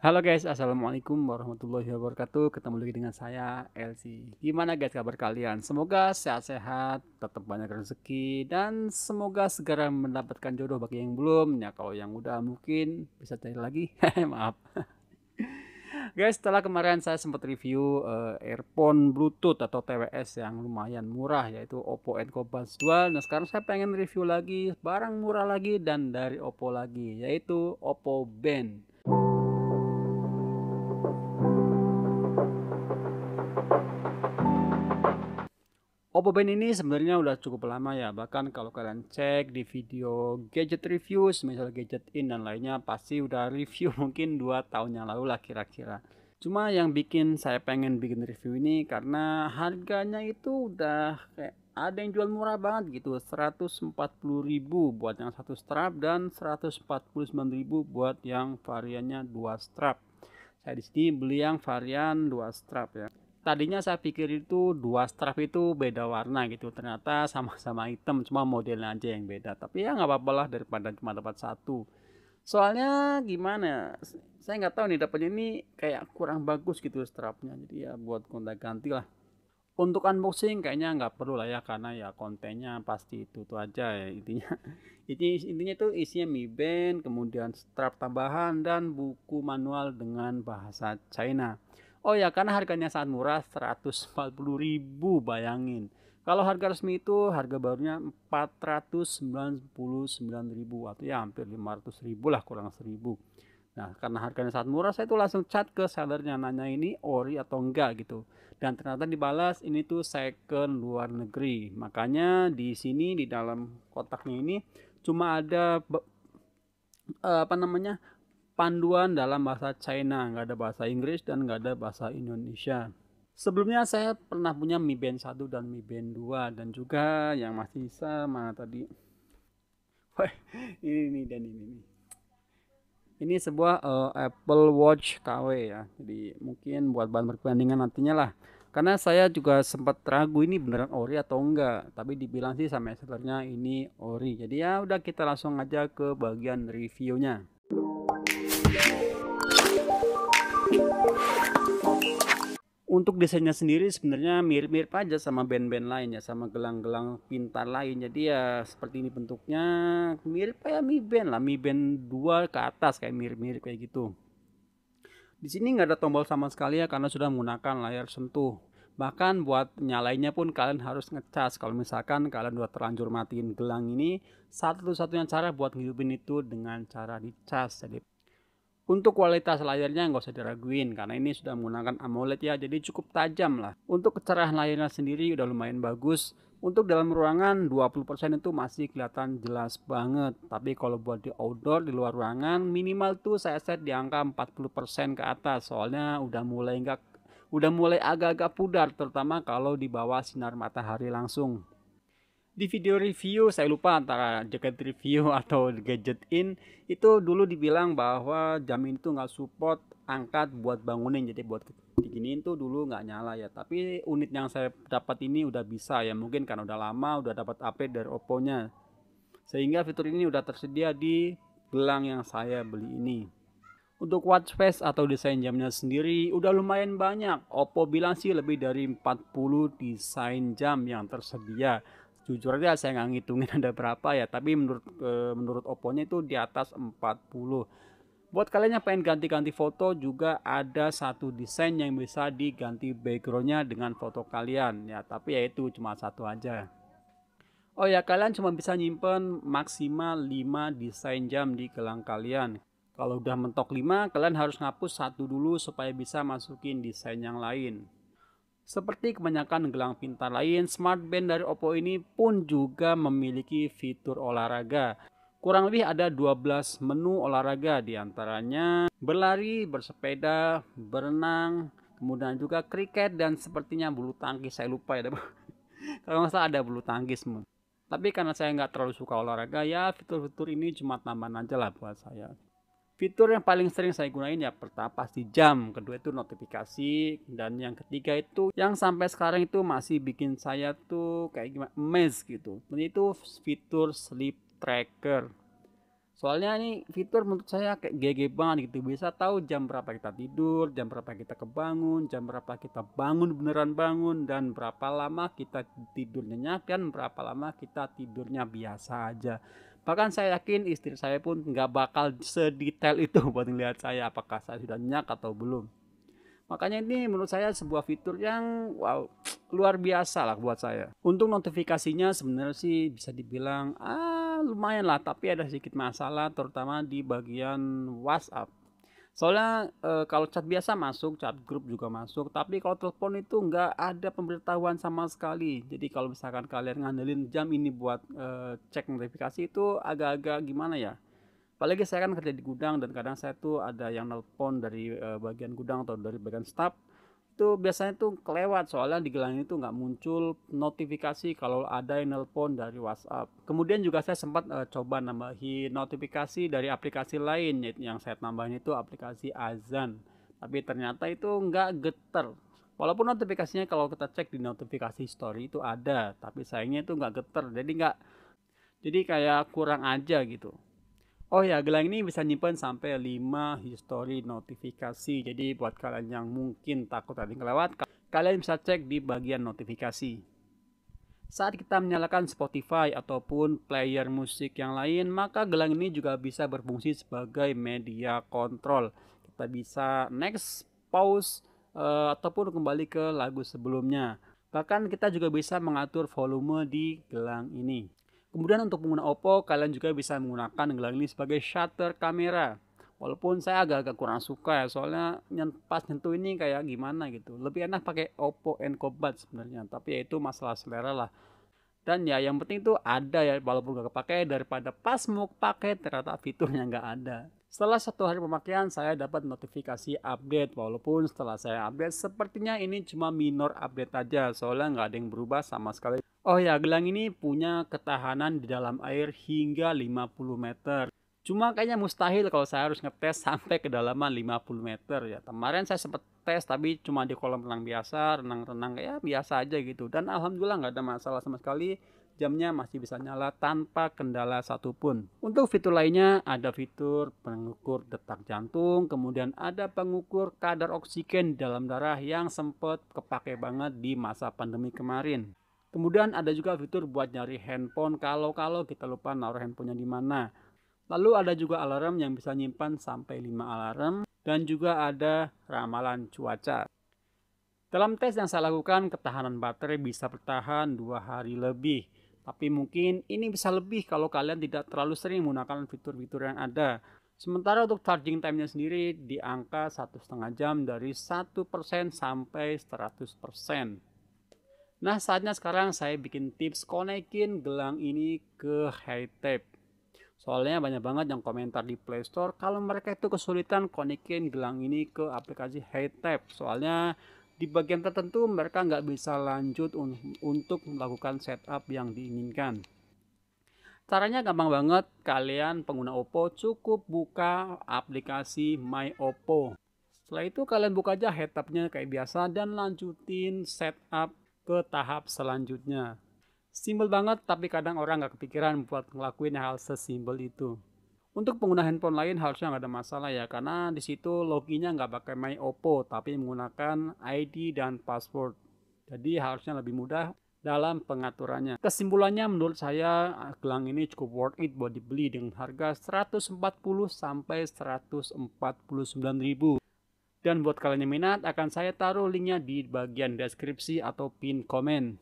Halo guys, assalamualaikum warahmatullahi wabarakatuh. Ketemu lagi dengan saya, Elsie. Gimana guys kabar kalian? Semoga sehat-sehat, tetap banyak rezeki, dan semoga segera mendapatkan jodoh bagi yang belum. Ya kalau yang udah mungkin bisa cari lagi. Maaf. Guys, setelah kemarin saya sempat review earphone Bluetooth atau TWS yang lumayan murah yaitu Oppo Enco Buds 2. Nah sekarang saya pengen review lagi barang murah lagi dan dari Oppo lagi yaitu Oppo Band. Oppo Band ini sebenarnya udah cukup lama ya, bahkan kalau kalian cek di video gadget reviews, misal Gadget In dan lainnya, pasti udah review mungkin 2 tahun yang lalu lah kira-kira. Cuma yang bikin saya pengen bikin review ini karena harganya itu udah kayak ada yang jual murah banget gitu, 140.000 buat yang satu strap dan 149.000 buat yang variannya dua strap. Saya di sini beli yang varian dua strap ya. Tadinya saya pikir itu dua strap itu beda warna gitu, ternyata sama-sama hitam, cuma modelnya aja yang beda. Tapi ya nggak apa-apa lah daripada cuma dapat satu. Soalnya gimana ya, saya nggak tahu nih dapatnya ini kayak kurang bagus gitu strapnya, jadi ya buat gonta-ganti lah. Untuk unboxing kayaknya nggak perlu lah ya, karena ya kontennya pasti itu aja ya intinya. Intinya itu isinya Mi Band, kemudian strap tambahan dan buku manual dengan bahasa China. Oh ya, karena harganya sangat murah, 140.000 bayangin. Kalau harga resmi itu harga barunya 499.000 atau ya hampir 500.000 lah, kurang 1.000. Nah, karena harganya sangat murah, saya tuh langsung chat ke sellernya nanya ini ori atau enggak gitu. Dan ternyata dibalas ini tuh second luar negeri. Makanya di sini di dalam kotaknya ini cuma ada apa namanya panduan dalam bahasa China, nggak ada bahasa Inggris dan nggak ada bahasa Indonesia. Sebelumnya saya pernah punya Mi Band 1 dan Mi Band 2 dan juga yang masih sama tadi. Wah, ini dan ini. Ini sebuah Apple Watch KW ya. Jadi mungkin buat bahan perbandingan nantinya lah. Karena saya juga sempat ragu ini beneran ori atau enggak. Tapi dibilang sih sama sellernya ini ori. Jadi ya udah kita langsung aja ke bagian reviewnya. Untuk desainnya sendiri sebenarnya mirip-mirip aja sama band-band lain ya, sama gelang-gelang pintar lain. Jadi ya seperti ini bentuknya, mirip kayak Mi Band lah, Mi Band 2 ke atas kayak mirip-mirip kayak gitu. Di sini nggak ada tombol sama sekali ya karena sudah menggunakan layar sentuh. Bahkan buat nyalainnya pun kalian harus ngecas. Kalau misalkan kalian udah terlanjur matiin gelang ini, satu-satunya cara buat ngidupin itu dengan cara dicas. Jadi untuk kualitas layarnya nggak usah diraguin karena ini sudah menggunakan AMOLED ya, jadi cukup tajam lah. Untuk kecerahan layarnya sendiri udah lumayan bagus. Untuk dalam ruangan 20% itu masih kelihatan jelas banget. Tapi kalau buat di outdoor di luar ruangan minimal tuh saya set di angka 40% ke atas. Soalnya udah mulai agak-agak pudar terutama kalau di bawah sinar matahari langsung. Di video review saya lupa antara jaket review atau gadget in itu dulu dibilang bahwa jam itu nggak support angkat buat bangunin, jadi buat diginiin tuh dulu nggak nyala ya, tapi unit yang saya dapat ini udah bisa ya, mungkin karena udah lama udah dapat update dari Oppo-nya sehingga fitur ini udah tersedia di gelang yang saya beli ini. Untuk watch face atau desain jamnya sendiri udah lumayan banyak. Oppo bilang sih lebih dari 40 desain jam yang tersedia. Jujur aja saya nggak ngitungin ada berapa ya, tapi menurut Oppo-nya itu di atas 40. Buat kalian yang pengen ganti-ganti foto juga ada satu desain yang bisa diganti backgroundnya dengan foto kalian ya, tapi ya itu cuma satu aja. Oh ya, kalian cuma bisa nyimpen maksimal 5 desain jam di gelang kalian. Kalau udah mentok 5, kalian harus ngapus satu dulu supaya bisa masukin desain yang lain. Seperti kebanyakan gelang pintar lain, Smart Band dari Oppo ini pun juga memiliki fitur olahraga. Kurang lebih ada 12 menu olahraga, diantaranya berlari, bersepeda, berenang, kemudian juga kriket dan sepertinya bulu tangkis. Saya lupa ya, kalau nggak salah ada bulu tangkis. Tapi karena saya nggak terlalu suka olahraga, ya fitur-fitur ini cuma tambahan aja lah buat saya. Fitur yang paling sering saya gunain ya pertama pasti jam, kedua itu notifikasi, dan yang ketiga itu yang sampai sekarang itu masih bikin saya tuh kayak gimana amazed gitu. Dan itu fitur sleep tracker. Soalnya ini fitur menurut saya kayak GG banget gitu. Bisa tahu jam berapa kita tidur, jam berapa kita kebangun, jam berapa kita bangun beneran bangun, dan berapa lama kita tidur nyenyak, dan berapa lama kita tidurnya biasa aja. Bahkan saya yakin istri saya pun nggak bakal sedetail itu buat ngeliat saya apakah saya sudah nyenyak atau belum. Makanya ini menurut saya sebuah fitur yang wow, luar biasa lah buat saya. Untuk notifikasinya sebenarnya sih bisa dibilang lumayan lah, tapi ada sedikit masalah terutama di bagian WhatsApp. Soalnya kalau chat biasa masuk, chat grup juga masuk, tapi kalau telepon itu nggak ada pemberitahuan sama sekali. Jadi kalau misalkan kalian ngandelin jam ini buat cek notifikasi itu agak-agak gimana ya? Apalagi saya kan kerja di gudang dan kadang saya tuh ada yang nelpon dari bagian gudang atau dari bagian staff, itu biasanya tuh kelewat soalnya di gelang itu nggak muncul notifikasi kalau ada yang nelpon dari WhatsApp. Kemudian juga saya sempat coba nambahin notifikasi dari aplikasi lain, yang saya tambahin itu aplikasi Azan, tapi ternyata itu nggak geter. Walaupun notifikasinya kalau kita cek di notifikasi story itu ada, tapi sayangnya itu nggak geter, jadi kayak kurang aja gitu. Oh ya, gelang ini bisa nyimpen sampai 5 history notifikasi. Jadi buat kalian yang mungkin takut ada yang kelewat, kalian bisa cek di bagian notifikasi. Saat kita menyalakan Spotify ataupun player musik yang lain, maka gelang ini juga bisa berfungsi sebagai media kontrol. Kita bisa next, pause, ataupun kembali ke lagu sebelumnya. Bahkan kita juga bisa mengatur volume di gelang ini. Kemudian untuk pengguna Oppo, kalian juga bisa menggunakan gelang ini sebagai shutter kamera. Walaupun saya agak-agak kurang suka ya, soalnya pas nyentuh ini kayak gimana gitu. Lebih enak pakai Oppo Enco Buds sebenarnya, tapi ya itu masalah selera lah. Dan ya yang penting tuh ada ya, walaupun gak kepake, daripada pas mau pakai ternyata fiturnya nggak ada. Setelah 1 hari pemakaian, saya dapat notifikasi update. Walaupun setelah saya update, sepertinya ini cuma minor update aja, soalnya nggak ada yang berubah sama sekali. Oh ya, gelang ini punya ketahanan di dalam air hingga 50 meter. Cuma kayaknya mustahil kalau saya harus ngetes sampai kedalaman 50 meter ya. Kemarin saya sempat tes tapi cuma di kolam renang biasa, renang-renang kayak biasa aja gitu. Dan alhamdulillah nggak ada masalah sama sekali. Jamnya masih bisa nyala tanpa kendala satupun. Untuk fitur lainnya ada fitur pengukur detak jantung, kemudian ada pengukur kadar oksigen di dalam darah yang sempat kepake banget di masa pandemi kemarin. Kemudian ada juga fitur buat nyari handphone kalau kita lupa naruh handphonenya di mana. Lalu ada juga alarm yang bisa nyimpan sampai 5 alarm, dan juga ada ramalan cuaca. Dalam tes yang saya lakukan, ketahanan baterai bisa bertahan 2 hari lebih. Tapi mungkin ini bisa lebih kalau kalian tidak terlalu sering menggunakan fitur-fitur yang ada. Sementara untuk charging time-nya sendiri di angka 1,5 jam dari 1% sampai 100%. Nah, saatnya sekarang saya bikin tips konekin gelang ini ke HiTap. Soalnya banyak banget yang komentar di Play Store kalau mereka itu kesulitan konekin gelang ini ke aplikasi HiTap. Soalnya di bagian tertentu mereka nggak bisa lanjut untuk melakukan setup yang diinginkan. Caranya gampang banget, kalian pengguna Oppo cukup buka aplikasi My Oppo. Setelah itu kalian buka aja HiTapnya kayak biasa dan lanjutin setup ke tahap selanjutnya. Simpel banget, tapi kadang orang nggak kepikiran buat ngelakuin hal sesimpel itu. Untuk pengguna handphone lain harusnya nggak ada masalah ya, karena di situ loginnya nggak pakai My Oppo, tapi menggunakan ID dan password. Jadi harusnya lebih mudah dalam pengaturannya. Kesimpulannya menurut saya gelang ini cukup worth it buat dibeli dengan harga 140 sampai 149.000. Dan buat kalian yang minat akan saya taruh linknya di bagian deskripsi atau pin komen.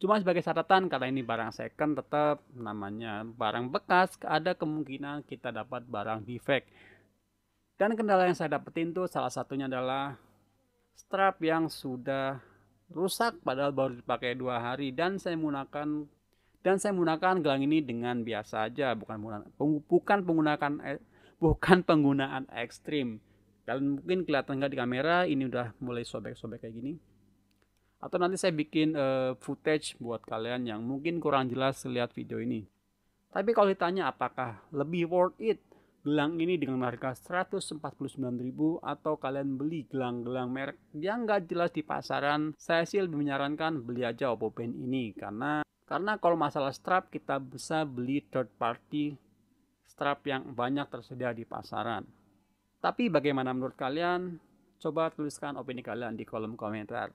Cuma sebagai catatan, karena ini barang second, tetap namanya barang bekas, ada kemungkinan kita dapat barang defect. Dan kendala yang saya dapetin tuh salah satunya adalah strap yang sudah rusak padahal baru dipakai 2 hari, dan saya menggunakan gelang ini dengan biasa aja, bukan penggunaan ekstrim. Kalian mungkin kelihatan nggak di kamera, ini udah mulai sobek-sobek kayak gini. Atau nanti saya bikin footage buat kalian yang mungkin kurang jelas lihat video ini. Tapi kalau ditanya apakah lebih worth it gelang ini dengan harga 149.000 atau kalian beli gelang-gelang merek yang nggak jelas di pasaran, saya sih lebih menyarankan beli aja Oppo Band ini, karena kalau masalah strap kita bisa beli third party strap yang banyak tersedia di pasaran. Tapi bagaimana menurut kalian? Coba tuliskan opini kalian di kolom komentar.